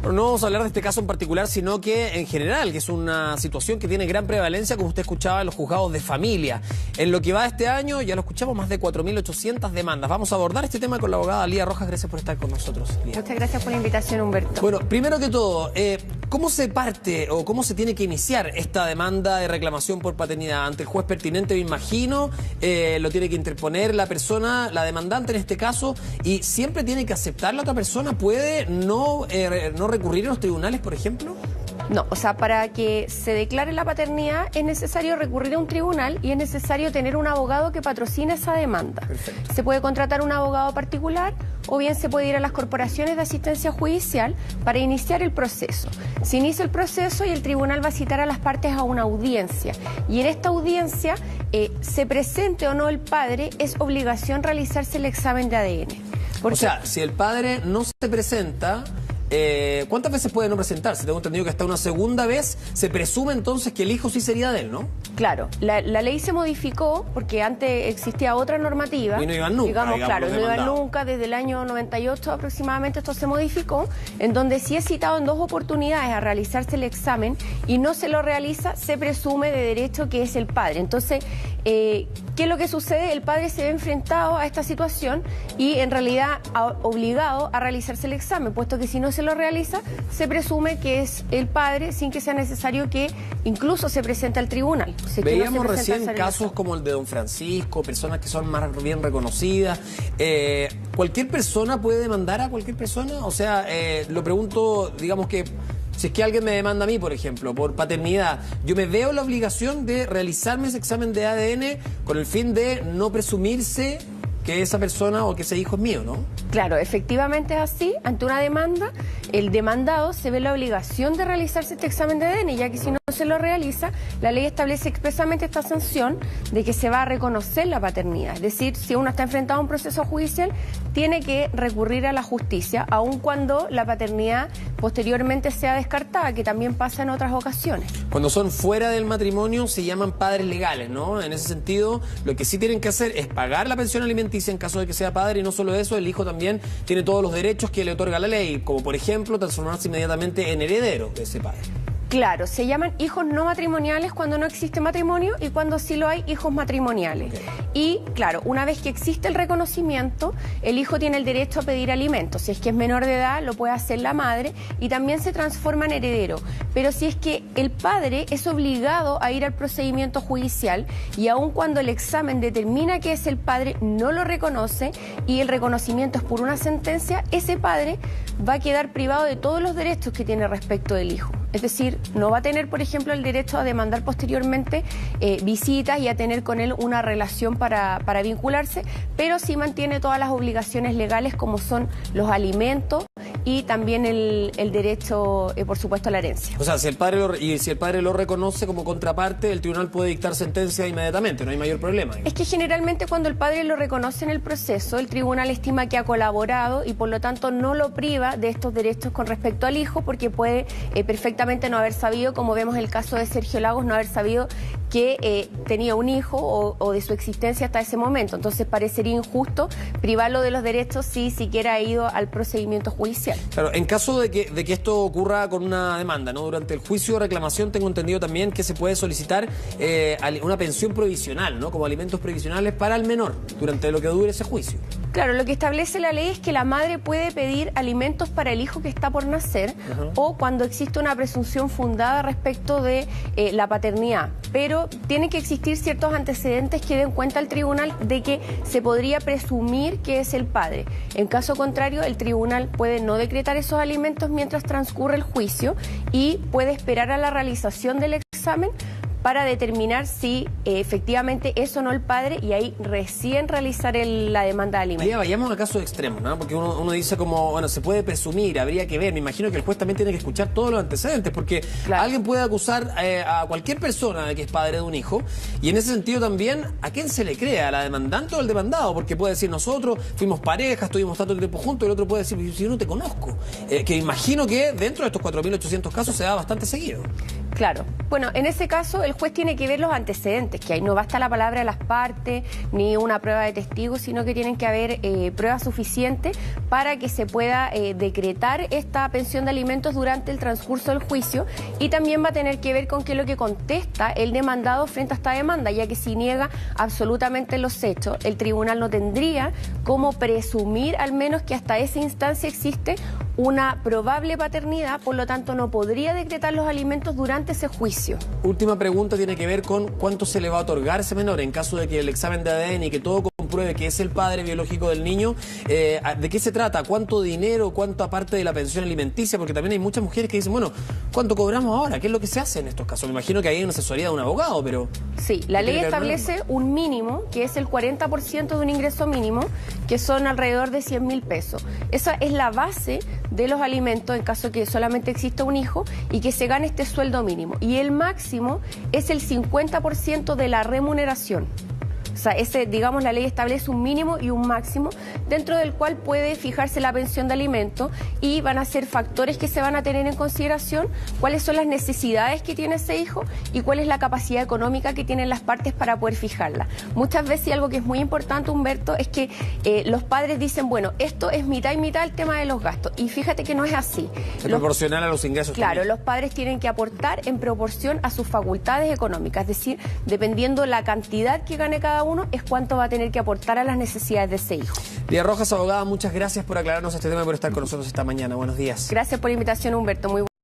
Bueno, no vamos a hablar de este caso en particular, sino que en general, que es una situación que tiene gran prevalencia, como usted escuchaba, en los juzgados de familia. En lo que va de este año, ya lo escuchamos, más de 4.800 demandas. Vamos a abordar este tema con la abogada Lía Rojas. Gracias por estar con nosotros, Lía. Muchas gracias por la invitación, Humberto. Bueno, primero que todo, ¿cómo se parte o cómo se tiene que iniciar esta demanda de reclamación por paternidad? Ante el juez pertinente, me imagino, lo tiene que interponer la persona, la demandante en este caso, y siempre tiene que aceptar la otra persona. ¿Puede no recurrir a los tribunales, por ejemplo? No, o sea, para que se declare la paternidad es necesario recurrir a un tribunal y es necesario tener un abogado que patrocine esa demanda. Perfecto. Se puede contratar un abogado particular o bien se puede ir a las corporaciones de asistencia judicial para iniciar el proceso. Se inicia el proceso y el tribunal va a citar a las partes a una audiencia. Y en esta audiencia, se presente o no el padre, es obligación realizarse el examen de ADN. O sea, si el padre no se presenta... ¿cuántas veces puede no presentarse? Tengo entendido que hasta una segunda vez se presume entonces que el hijo sí sería de él, ¿no? Claro, la ley se modificó porque antes existía otra normativa. Y no iban nunca, claro, no iban nunca, desde el año 98 aproximadamente esto se modificó, en donde si es citado en 2 oportunidades a realizarse el examen y no se lo realiza, se presume de derecho que es el padre. Entonces, ¿qué es lo que sucede? El padre se ve enfrentado a esta situación y en realidad obligado a realizarse el examen, puesto que si no se lo realiza, se presume que es el padre sin que sea necesario que incluso se presente al tribunal. Veíamos recién casos como el de don Francisco, personas que son más bien reconocidas. ¿Cualquier persona puede demandar a cualquier persona? O sea, lo pregunto, digamos que si es que alguien me demanda a mí, por ejemplo, por paternidad, yo me veo la obligación de realizarme ese examen de ADN con el fin de no presumirse que esa persona o que ese hijo es mío, ¿no? Claro, efectivamente es así. Ante una demanda, el demandado se ve la obligación de realizarse este examen de ADN, ya que si no se lo realiza, la ley establece expresamente esta sanción de que se va a reconocer la paternidad. Es decir, si uno está enfrentado a un proceso judicial, tiene que recurrir a la justicia, aun cuando la paternidad posteriormente sea descartada, que también pasa en otras ocasiones. Cuando son fuera del matrimonio se llaman padres legales, ¿no? En ese sentido, lo que sí tienen que hacer es pagar la pensión alimenticia en caso de que sea padre, y no solo eso, el hijo también tiene todos los derechos que le otorga la ley, como por ejemplo transformarse inmediatamente en heredero de ese padre. Claro, se llaman hijos no matrimoniales cuando no existe matrimonio y cuando sí lo hay, hijos matrimoniales. Okay. Y claro, una vez que existe el reconocimiento, el hijo tiene el derecho a pedir alimentos. Si es que es menor de edad, lo puede hacer la madre y también se transforma en heredero. Pero si es que el padre es obligado a ir al procedimiento judicial y aun cuando el examen determina que es el padre, no lo reconoce y el reconocimiento es por una sentencia, ese padre va a quedar privado de todos los derechos que tiene respecto del hijo. Es decir, no va a tener, por ejemplo, el derecho a demandar posteriormente visitas y a tener con él una relación para vincularse, pero sí mantiene todas las obligaciones legales como son los alimentos y también el derecho, por supuesto, a la herencia. O sea, si el padre lo reconoce como contraparte, el tribunal puede dictar sentencia inmediatamente, no hay mayor problema. Es que generalmente cuando el padre lo reconoce en el proceso, el tribunal estima que ha colaborado y por lo tanto no lo priva de estos derechos con respecto al hijo, porque puede perfectamente no haber sabido, como vemos el caso de Sergio Lagos, no haber sabido que tenía un hijo o de su existencia hasta ese momento. Entonces parecería injusto privarlo de los derechos si siquiera ha ido al procedimiento judicial. Claro, en caso de que esto ocurra con una demanda, ¿no? Durante el juicio de reclamación tengo entendido también que se puede solicitar una pensión provisional, ¿no? Como alimentos provisionales para el menor durante lo que dure ese juicio. Claro, lo que establece la ley es que la madre puede pedir alimentos para el hijo que está por nacer o cuando existe una presunción fundada respecto de la paternidad, pero tiene que existir ciertos antecedentes que den cuenta al tribunal de que se podría presumir que es el padre. En caso contrario, el tribunal puede no decretar esos alimentos mientras transcurre el juicio y puede esperar a la realización del examen para determinar si efectivamente es o no el padre y ahí recién realizar la demanda de alimentos. Vayamos a casos extremos, ¿no? Porque uno dice como, bueno, se puede presumir, habría que ver. Me imagino que el juez también tiene que escuchar todos los antecedentes, porque claro, alguien puede acusar a cualquier persona de que es padre de un hijo, y en ese sentido también, ¿a quién se le cree? ¿A la demandante o al demandado? Porque puede decir, nosotros fuimos pareja, estuvimos tanto tiempo juntos, y el otro puede decir, yo no te conozco. Que imagino que dentro de estos 4.800 casos se da bastante seguido. Claro. Bueno, en ese caso el juez tiene que ver los antecedentes, que ahí no basta la palabra de las partes ni una prueba de testigos, sino que tienen que haber pruebas suficientes para que se pueda decretar esta pensión de alimentos durante el transcurso del juicio, y también va a tener que ver con qué es lo que contesta el demandado frente a esta demanda, ya que si niega absolutamente los hechos, el tribunal no tendría cómo presumir al menos que hasta esa instancia existe una probable paternidad, por lo tanto no podría decretar los alimentos durante ese juicio. Última pregunta tiene que ver con cuánto se le va a otorgar a ese menor en caso de que el examen de ADN y que todo compruebe que es el padre biológico del niño. ¿De qué se trata? ¿Cuánto dinero? ¿Cuánto aparte de la pensión alimenticia? Porque también hay muchas mujeres que dicen, bueno, ¿cuánto cobramos ahora? ¿Qué es lo que se hace en estos casos? Me imagino que hay una asesoría de un abogado, pero... Sí, la ley establece un mínimo, que es el 40% de un ingreso mínimo, que son alrededor de 100.000 pesos. Esa es la base de los alimentos en caso que solamente exista un hijo y que se gane este sueldo mínimo. Y el máximo es el 50% de la remuneración. O sea, digamos, la ley establece un mínimo y un máximo, dentro del cual puede fijarse la pensión de alimento, y van a ser factores que se van a tener en consideración, cuáles son las necesidades que tiene ese hijo y cuál es la capacidad económica que tienen las partes para poder fijarla. Muchas veces, y algo que es muy importante, Humberto, es que los padres dicen, bueno, esto es mitad y mitad el tema de los gastos, y fíjate que no es así. Es proporcional a los ingresos. Claro, también. Los padres tienen que aportar en proporción a sus facultades económicas, es decir, dependiendo la cantidad que gane cada uno, es cuánto va a tener que aportar a las necesidades de ese hijo. Lía Rojas, abogada, muchas gracias por aclararnos este tema y por estar con nosotros esta mañana. Buenos días. Gracias por la invitación, Humberto. Muy